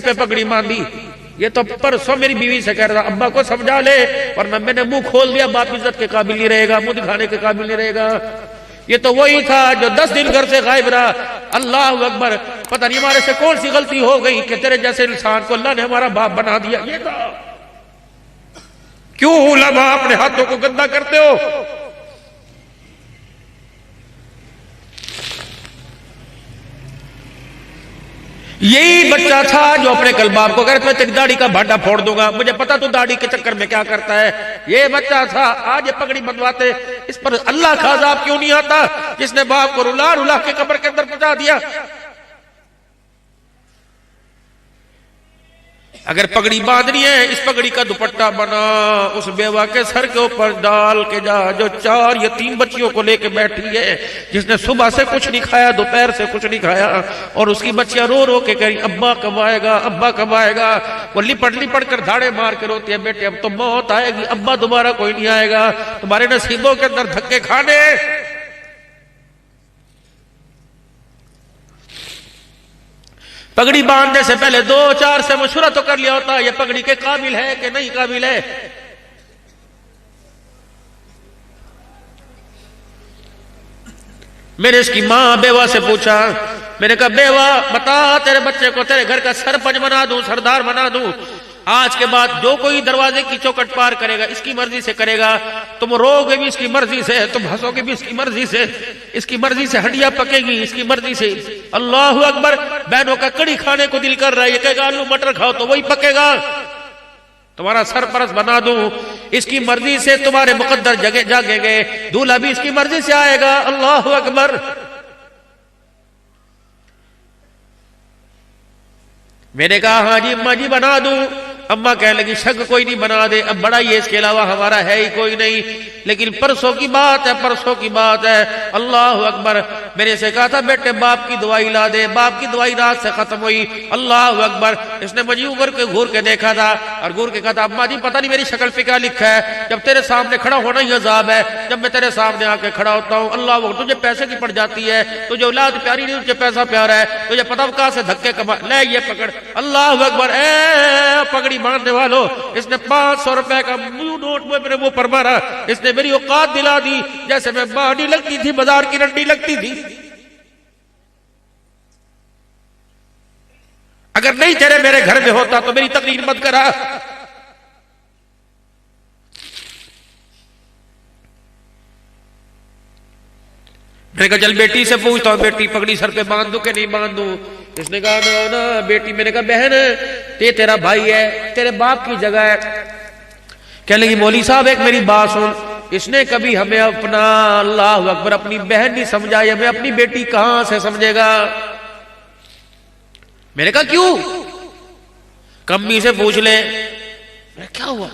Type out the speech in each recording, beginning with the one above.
पे पगड़ी बांधी। ये तो परसों मेरी बीवी से कह रहा था, अब्बा को समझा ले, वरना मैंने मुंह खोल दिया, बाप इज्जत के काबिल नहीं रहेगा, मुंह दिखाने के काबिल नहीं रहेगा। ये तो वही था जो 10 दिन घर से गायब रहा। अल्लाह अकबर, पता नहीं हमारे से कौन सी गलती हो गई कि तेरे जैसे इंसान को अल्लाह ने हमारा बाप बना दिया। ये था। क्यों उलमा अपने हाथों को गंदा करते हो? यही बच्चा था जो अपने कल बाप को कह रहा था, मैं तेरी दाढ़ी का भाटा फोड़ दूंगा, मुझे पता तू दाढ़ी के चक्कर में क्या करता है। ये बच्चा था। आज ये पगड़ी बंधवाते, इस पर अल्लाह का अज़ाब क्यों नहीं आता, जिसने बाप को रुला रुला के कब्र के अंदर पहुंचा दिया। अगर पगड़ी बांधनी है, इस पगड़ी का दुपट्टा बना उस बेवा के सर के ऊपर डाल के जा, जो 4 या 3 बच्चियों को लेके बैठी है, जिसने सुबह से कुछ नहीं खाया, दोपहर से कुछ नहीं खाया, और उसकी बच्चियां रो रो के कह रही अब्बा कब आएगा, अब्बा कब आएगा। वो लिपट कर धाड़े मार के रोती है, बेटे अब तो मौत आएगी, अब्बा दोबारा कोई नहीं आएगा, तुम्हारे नसीबों के अंदर धक्के खाने। पगड़ी बांधने से पहले 2-4 से मशवरा तो कर लिया होता, ये पगड़ी के काबिल है कि नहीं काबिल है। मैंने इसकी मां बेवा से पूछा, मैंने कहा बेवा बता, तेरे बच्चे को तेरे घर का सरपंच बना दूं, सरदार बना दूं, आज के बाद जो कोई दरवाजे की चौखट पार करेगा इसकी मर्जी से करेगा, तुम रोगे भी इसकी मर्जी से, तुम हंसोगे भी इसकी मर्जी से, इसकी मर्जी से हड्डियां पकेगी इसकी मर्जी से। अल्लाह अकबर। बहनों का कड़ी खाने को दिल कर रहा है, ये कहेगा आलू मटर खाओ तो वही पकेगा। तुम्हारा सरपरस्त बना दूं, इसकी मर्जी से तुम्हारे मुकद्दर जगह जागेंगे, दूल्हा भी इसकी मर्जी से आएगा। अल्लाह अकबर। मैंने कहा हाँ जी अम्मा जी बना दूं। अम्मा कह लगी शक कोई नहीं, बना दे, अब बड़ा ये इसके अलावा हमारा है ही कोई नहीं। लेकिन परसों की बात है, परसों की बात है। अल्लाह अकबर। मेरे से कहा था बेटे बाप की दवाई ला दे, बाप की दवाई रात से खत्म हुई। अल्लाह अकबर। इसने मजी उगर के घूर के देखा था और घूर के कहा था अम्मा जी पता नहीं मेरी शक्ल पे क्या लिखा है, जब तेरे सामने खड़ा होना ही अजाब है, जब मैं तेरे सामने आके खड़ा होता हूँ अल्लाह वो तुझे पैसे की पड़ जाती है, तुझे औलाद प्यारी नहीं, तुझे पैसा प्यारा है, तुझे पता कहां से धक्के कमा ले, ये पकड़। अल्लाह अकबर। पगड़ी बांधने वालों, इसने 500 रुपए का नोट में मेरे मुंह पर मारा। इसने मेरी औकात दिला दी, जैसे मैं बाड़ी लगती थी, बाजार की रंडी लगती थी। अगर नहीं तेरे मेरे घर में होता तो मेरी तकरीर मत करा। मैंने कहा चल बेटी से पूछता हूं, बेटी पगड़ी सर पे बांध दूं कि नहीं बांध दूं। इसने कहा ना ना बेटी। मैंने कहा बहन ये तेरा भाई है, तेरे बाप की जगह है। कह लगी मौली साहब एक मेरी बात सुन, इसने कभी हमें अपना अल्लाह अकबर अपनी बहन नहीं समझा, हमें अपनी बेटी कहां से समझेगा। मैंने कहा क्यों, कम्मी से पूछ ले। क्या हुआ?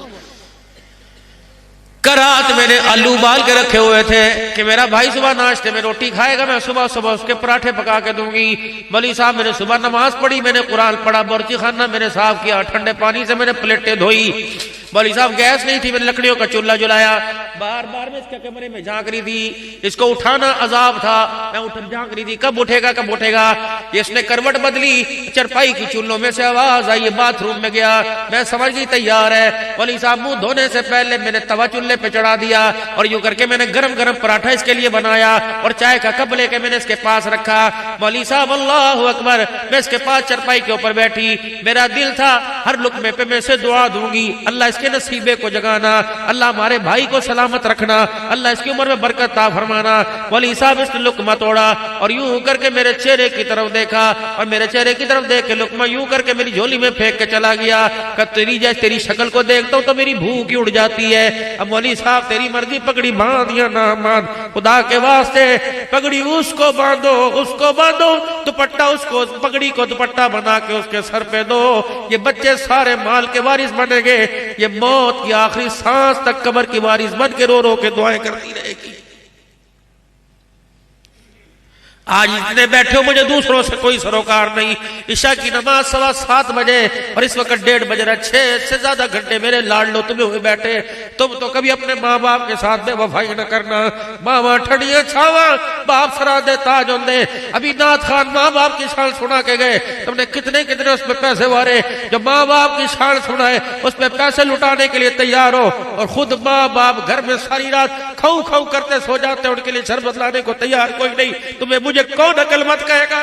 रात मैंने आलू उबाल के रखे हुए थे कि मेरा भाई सुबह नाश्ते में रोटी खाएगा, मैं सुबह सुबह उसके पराठे पका के दूंगी। मौली साहब मैंने सुबह नमाज पढ़ी, मैंने कुरान पढ़ा, बोर्ची खाना मैंने साफ किया, ठंडे पानी से मैंने प्लेटें धोई। मौली साहब गैस नहीं थी, मैंने लकड़ियों का चूल्हा जलाया। बार बार मैं इसके कमरे में झांक रही थी, इसको उठाना अजाब था। मैं उठ झांक रही थी कब उठेगा कब उठेगा। इसने करवट बदली, चरपाई की चूल्हों में से आवाज आई, बाथरूम में गया। मैं समझ ली तैयार है। मौली साहब मुंह धोने से पहले मैंने तवा चूल्हे पे चढ़ा दिया और यूं करके मैंने गरम गरम पराठा इसके लिए बनाया और चाय का कप लेके मैंने इसके पास रखा। मौली साहब अल्लाह अकबर। मैं इसके पास चरपाई के ऊपर बैठी, मेरा दिल था हर लुकमे पे मैं इसे दुआ दूंगी, अल्लाह इसके नसीबे को जगाना, अल्लाह हमारे भाई को सलामत रखना, अल्लाह इसकी उम्र में बरकत ता फरमाना। मौली साहब इसने लुकमा तोड़ा और यूं करके मेरे चेहरे की तरफ देखा और मेरे चेहरे की तरफ देख के लुकमा यूं करके मेरी झोली में फेंक के चला गया। तेरी जैसे तेरी शक्ल को देखता हूं तो मेरी भूख ही उड़ जाती है। अब मौली साहब तेरी मर्जी, पगड़ी बांध या ना बांध, खुदा के वास्ते पगड़ी उसको बांधो, उसको बांधो, दुपट्टा उसको, पगड़ी को दुपट्टा बना के उसके सर पे दो। ये बच्चे सारे माल के वारिस बनेंगे, ये मौत की आखिरी सांस तक कब्र की वारिस बन के रो रो के दुआएं करती रहेगी। आज इतने बैठे हो, मुझे दूसरों से कोई सरोकार नहीं। ईशा की नमाज 7:15 बजे और इस वक्त 1:30 बज रहा। 6 से ज्यादा घंटे मेरे लाडलो तुम्हें हुए बैठे। तुम तो कभी अपने माँ बाप के साथ बेवफाई न करना। मावा ठड़िया छावा बाप सरादे ताज होंदे। अभी नाथ खान माँ बाप की शान सुना के गए, तुमने कितने कितने उस पर पैसे वारे। जो माँ बाप की शान सुनाए उस पर पैसे लुटाने के लिए तैयार हो, और खुद माँ बाप घर में सारी रात खाऊ खाऊ करते सो जाते, उनके लिए शरबत लाने को तैयार कोई नहीं। तुम्हें मुझे कौन अकल मत कहेगा।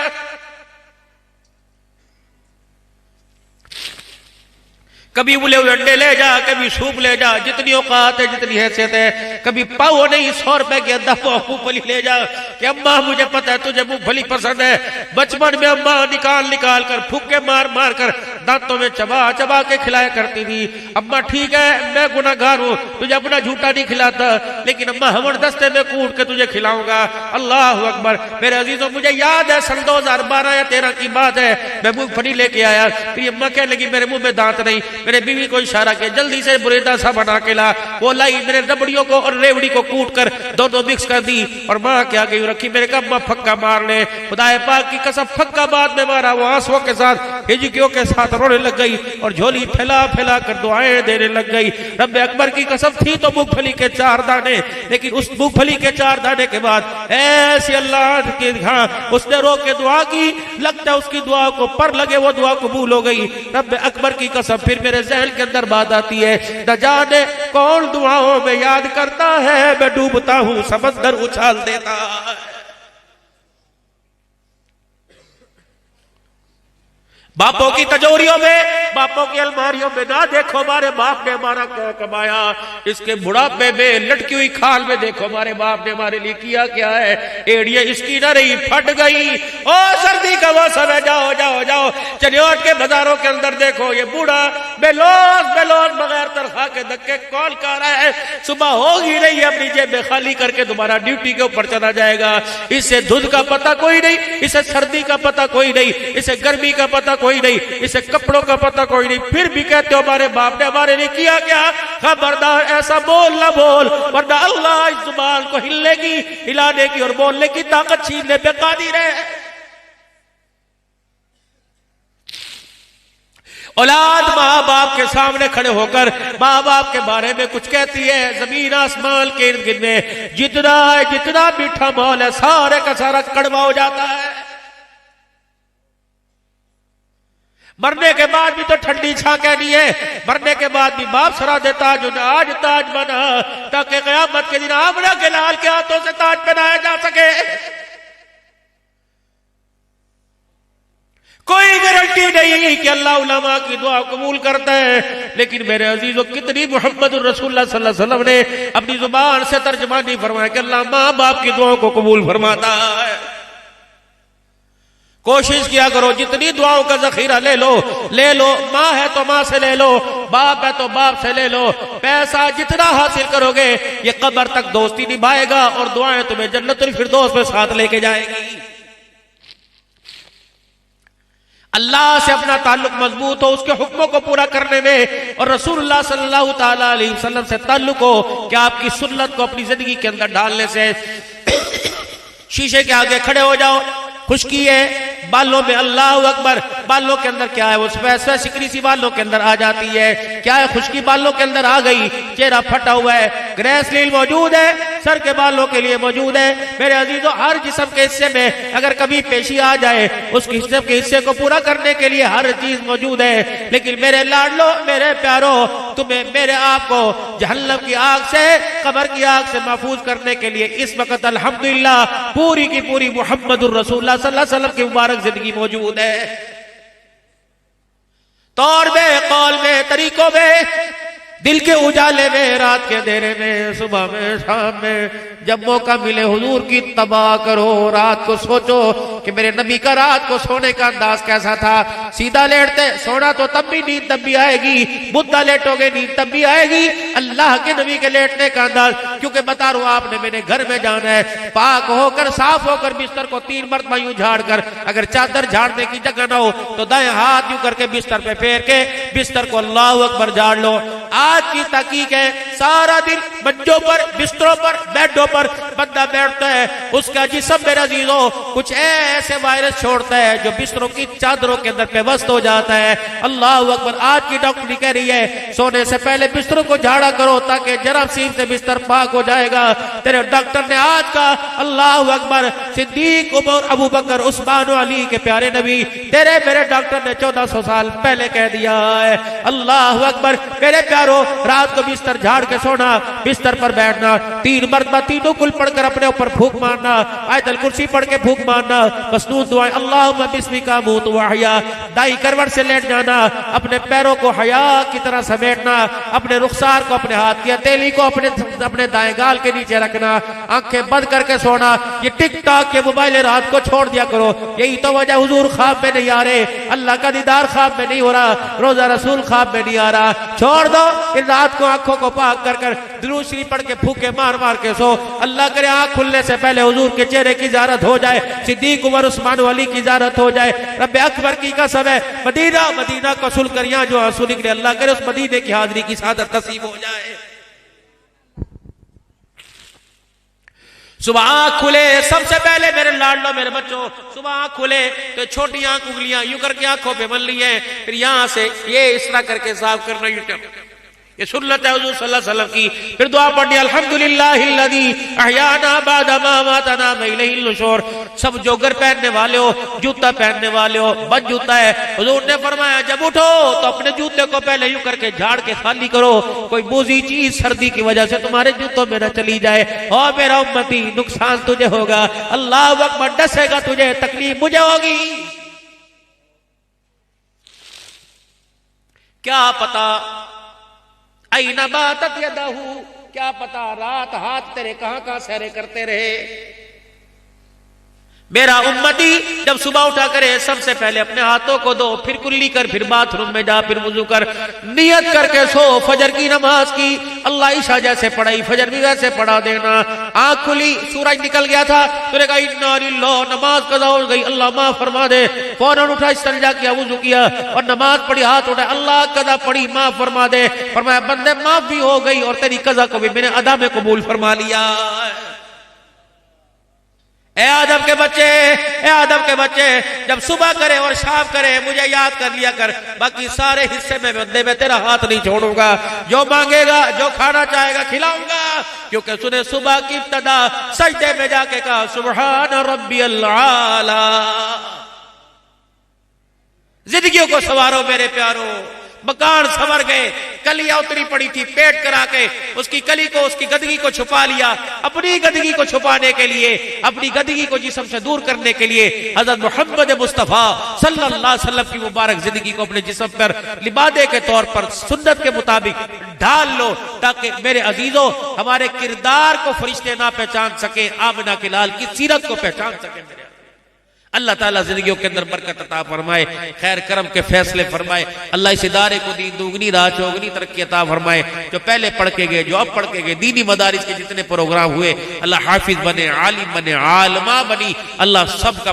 कभी उबले हुए अंडे ले जा, कभी सूप ले जा, जितनी औकात है जितनी हैसियत है। कभी पाओ नहीं 100 रुपए की अद्धा पाव मूंगफली ले जा कि अम्मा मुझे पता है तुझे मूंगफली पसंद है। बचपन में अम्मा निकाल निकाल कर फुक्के मार मार कर दांतों में चबा चबा के खिलाया करती थी। अम्मा ठीक है मैं गुनाहगार हूं, तुझे अपना झूठा नहीं खिलाता, लेकिन अम्मा हमर दस्ते में कूट के तुझे खिलाऊंगा। अल्लाह अकबर। मेरे अजीजों मुझे याद है सन 2012 या 13 की बात है, मैं मूंगफली लेके आया। फिर अम्मा कहने लगी मेरे मुंह में दांत नहीं। मेरे बीवी को इशारा किया जल्दी से बुरेदा सा बना के ला। वो लाई, मेरे रबड़ियों को और रेवड़ी को कूट कर दोनों मिक्स कर दी और माँ क्या गई रखी। मेरे कहा अम्मा फक्का मार ले। खुदाए पाक की कसम फक्का बाद में मारा। वो आंसुओं के साथ हिजकियों के साथ रोने लग गई और झोली फैला फैला कर दुआएं देने लग गई। रब अकबर की कसम थी तो मूंगफली के 4 दाने, लेकिन उस मूंगफली के 4 दाने के बाद ऐसी अल्लाह की उसने रो के दुआ की, लगता है उसकी दुआ को पर लगे वो दुआ कबूल हो गई। रब अकबर की कसम फिर मेरे जहन के अंदर बात आती है, न जाने कौन दुआओं में याद करता है, मैं डूबता हूं समंदर उछाल देता है। बापों की तिजोरियों में, बापों की अलमारियों में ना देखो हमारे बाप ने हमारा क्या कमाया। इसके बुढ़ापे में लटकी हुई खाल में देखो हमारे बाप ने हमारे लिए किया क्या है। एड़िया इसकी ना रही फट गई। ओ सर्दी का मौसम है, जाओ जाओ जाओ चनियोट के बाजारों के अंदर देखो ये बूढ़ा बेलोन बेलोन बगैर तनख्वाह के धक्के कॉल कर रहा है। सुबह होगी नहीं, अपनी जेब में खाली करके दोबारा ड्यूटी के ऊपर चला जाएगा। इसे धुंध का पता कोई नहीं, इसे सर्दी का पता कोई नहीं, इसे गर्मी का पता कोई नहीं, इसे कपड़ों का पता कोई नहीं। फिर भी कहते हो हमारे बाप ने हमारे लिए किया क्या। खबरदार ऐसा बोल ना बोल, वरना अल्लाह इस जुबान को हिलने की, हिलाने की और बोलने की ताकत छीनने पे कादिर है। औलाद माँ बाप के सामने खड़े होकर माँ बाप के बारे में कुछ कहती है। जमीन आसमान के इर्द गिर्द में जितना मीठा माहौल है सारे का सारा कड़वा हो जाता है। मरने के बाद भी तो ठंडी छा कहनी है, मरने के बाद भी बाप सरा देता जो आज ताज बना, ताकि क़यामत के दिन आमना के लाल के हाथों से ताज बनाया जा सके। कोई गारंटी नहीं कि अल्लाह उलमा की दुआ कबूल करता है, लेकिन मेरे अजीजों कितनी मुहम्मदुर रसूलुल्लाह सल्लल्लाहु अलैहि वसल्लम ने अपनी जुबान से तर्जुमानी फरमाया कि अल्लाह माँ बाप की दुआओं को कबूल फरमाता है। कोशिश किया करो जितनी दुआओं का जखीरा ले लो, माँ है तो माँ से ले लो, बाप है तो बाप से ले लो। पैसा जितना हासिल करोगे ये कब्र तक दोस्ती निभाएगा और दुआएं तुम्हें जन्नतुल फिरदौस में साथ लेके जाएगी। अल्लाह से अपना ताल्लुक मजबूत हो, उसके हुक्मों को पूरा करने में, और रसूलुल्लाह सल्लल्लाहु ताला अलैहि वसल्लम से ताल्लुक हो कि आपकी सुन्नत को अपनी जिंदगी के अंदर डालने से। शीशे के आगे खड़े हो जाओ, खुशकी है बालों में, अल्लाह अकबर, बालों के अंदर क्या है वो सफेद सिकरी सी बालों के अंदर आ जाती है। क्या है खुशकी बालों के अंदर आ गई, चेहरा फटा हुआ है, ग्रेसलीन मौजूद है, सर के बालों के लिए मौजूद है। मेरे अजीजों हर जिस्म के हिस्से में अगर कभी पेशी आ जाए उस जिस्म के हिस्से को पूरा करने के लिए हर चीज मौजूद है। लेकिन मेरे लाडलो मेरे प्यारो, तुम्हें मेरे आप को जहन्नम की आग से, कब्र की आग से महफूज करने के लिए इस वक्त अल्हम्दुलिल्लाह पूरी की पूरी मुहम्मदुर रसूलुल्लाह सल्लल्लाहु अलैहि वसल्लम की मुबारक जिंदगी मौजूद है। तौर में, कौल में, तरीकों में, दिल के उजाले में, रात के अंधेरे में, सुबह में, शाम में, जब मौका मिले हुजूर की तबाह करो। रात को सोचो कि मेरे नबी का रात को सोने का अंदाज कैसा था। सीधा लेटते सोना तो तब भी नींद तब भी आएगी, मुद्दा लेटोगे नींद तब भी आएगी। अल्लाह के नबी के लेटने का अंदाज, क्योंकि बता रहा हूं आपने मेरे घर में जाना है, पाक होकर साफ होकर बिस्तर को 3 मरतबा यूं झाड़ कर, अगर चादर झाड़ने की जगह ना हो तो दाएं हाथ यूं करके बिस्तर पे फेर के बिस्तर को अल्लाह अकबर झाड़ लो। आज की तहकीक है सारा दिन मंचों पर, बिस्तरों पर, बेडों पर बंदा बैठता है उसका जिस्म मेरा अजीजों कुछ ऐसे वायरस छोड़ता है जो बिस्तरों की चादरों के अंदर पेवस्त हो जाता है। अल्लाह अकबर। आज की डॉक्टरी कह रही है सोने से पहले बिस्तरों को झाड़ा करो ताकि जरासीम से बिस्तर पाक हो जाएगा। तेरे डॉक्टर ने आज का अल्लाह अकबर सिद्दीक उमर अबू बकर उस्मान अली के प्यारे नबी तेरे मेरे डॉक्टर ने 1400 साल पहले कह दिया है। अल्लाह अकबर। मेरे प्यारो रात को बिस्तर झाड़ के सोना, बिस्तर पर बैठना, 3 मरतबा तीनों कुल पढ़कर अपने ऊपर फूंक मारना, आयतल कुर्सी पढ़ के फूंक मारना, मसनून दुआएं अल्लाहुम्मा बिस्मिका मूतु व अहया, दाई करवट से लेट जाना, अपने पैरों को हया की तरह समेटना, अपने रुखसार को अपने हाथ की हथेली को अपने दाएं गाल के नीचे रखना, आंखें बंद करके सोना। ये टिक टॉक के मोबाइल रात को छोड़ दिया करो। यही तो वजह हुजूर ख्वाब में नहीं आ रहे, अल्लाह का दीदार ख्वाब में नहीं हो रहा, रोजा रसूल ख्वाब में नहीं आ रहा। छोड़ दो इन रात को आंखों को पाक कर कर दुरूद शरीफ पढ़ के फूके मार मार के सो। अल्लाह करे आंख खुलने से पहले हुजूर के चेहरे की ज़ियारत हो जाए, सिद्दीक उमर उस्मान अली की ज़ियारत हो जाए। रब्बे अकबर की कसम है मदीना को सुल कर यहाँ जो आंसू निकले अल्लाह करे उस मदीने की हाजिरी की सादत नसीब हो जाए। सुबह आंख खुले सबसे पहले मेरे लाडलो मेरे बच्चों, सुबह आंख खुले तो छोटी आंख उंगलियां यूं करके आंखों पे मल ली है, फिर यहां से ये इस तरह करके साफ करना। ये सुन्नत है हुजूर सल्लल्लाहु अलैहि वसल्लम की। फिर दुआ पढ़नी अल्हम्दुलिल्लाहिल्लज़ी अहयाना बादा मा मातना व इलैहिल नुशूर। सब जोगर पहनने वाले हो, जूता पहनने वाले हो, बद जूता है, हुजूर ने फरमाया जब उठो तो अपने जूते को पहले यूं करके झाड़ के खाली करो, कोई बोझी चीज सर्दी की वजह से तुम्हारे जूतों में न चली जाए। और मेरा उम्मती नुकसान तुझे होगा, अल्लाह अकबर, डसेगा तुझे, तकलीफ मुझे होगी। क्या पता ऐना बातत यदहू, क्या पता रात हाथ तेरे कहां कहां सैरे करते रहे। मेरा उम्मती जब सुबह उठा करे सबसे पहले अपने हाथों को धो, फिर कुल्ली कर, फिर बाथरूम में जा, फिर वुजू कर, नियत करके सो फजर की नमाज की। अल्लाह ईशा जैसे पढ़ाई फजर भी वैसे पढ़ा देना। आंख खुली सूरज निकल गया था, तूने कहा इन्ना लिल्लाह, नमाज कज़ा हो गई, अल्लाह माफ फरमा दे। फौरन उठा, इस्तिंजा किया, वुजू किया और नमाज पढ़ी, हाथ उठा, अल्लाह कज़ा पढ़ी, माफ फरमा दे। फरमाया बंदे माफ भी हो गई और तेरी कज़ा को भी मैंने अदा में कबूल फरमा लिया। ए आदम के बच्चे, ए आदम के बच्चे, जब सुबह करे और शाम करे मुझे याद कर लिया कर, बाकी सारे हिस्से में बंदे में तेरा हाथ नहीं छोड़ूंगा। जो मांगेगा, जो खाना चाहेगा खिलाऊंगा। क्योंकि सुने सुबह की इब्तिदा सजदे में जाके कहा सुब्हान रब्बियल आला। जिंदगियों को सवारो मेरे प्यारो। मकान संवर गए, कलियां उतरी पड़ी थी, पेट करा के उसकी कली को, उसकी गदगी को छुपा लिया। अपनी गदगी को छुपाने के लिए, अपनी गदगी को जिस्म से दूर करने के लिए हजरत मोहम्मद मुस्तफा सल्लल्लाहु अलैहि वसल्लम की मुबारक जिंदगी को अपने जिस्म पर लिबादे के तौर पर सुन्नत के मुताबिक ढाल लो, ताकि मेरे अजीजों हमारे किरदार को फरिश्ते ना पहचान सके, आमिना के लाल की सीरत को पहचान सके। अल्लाह ताला जिंदगियों के अंदर बरकत अता फरमाए, खैर करम के फैसले फरमाए। अल्लाह इस इदारे को दीन दुगनी राह चौगनी तरक्की अता फरमाए। जो पहले पढ़ के गए, जो अब पढ़ के गए, दीनी मदारिस के जितने प्रोग्राम हुए, अल्लाह हाफिज बने, आलिम बने, आलमा बनी, अल्लाह सब का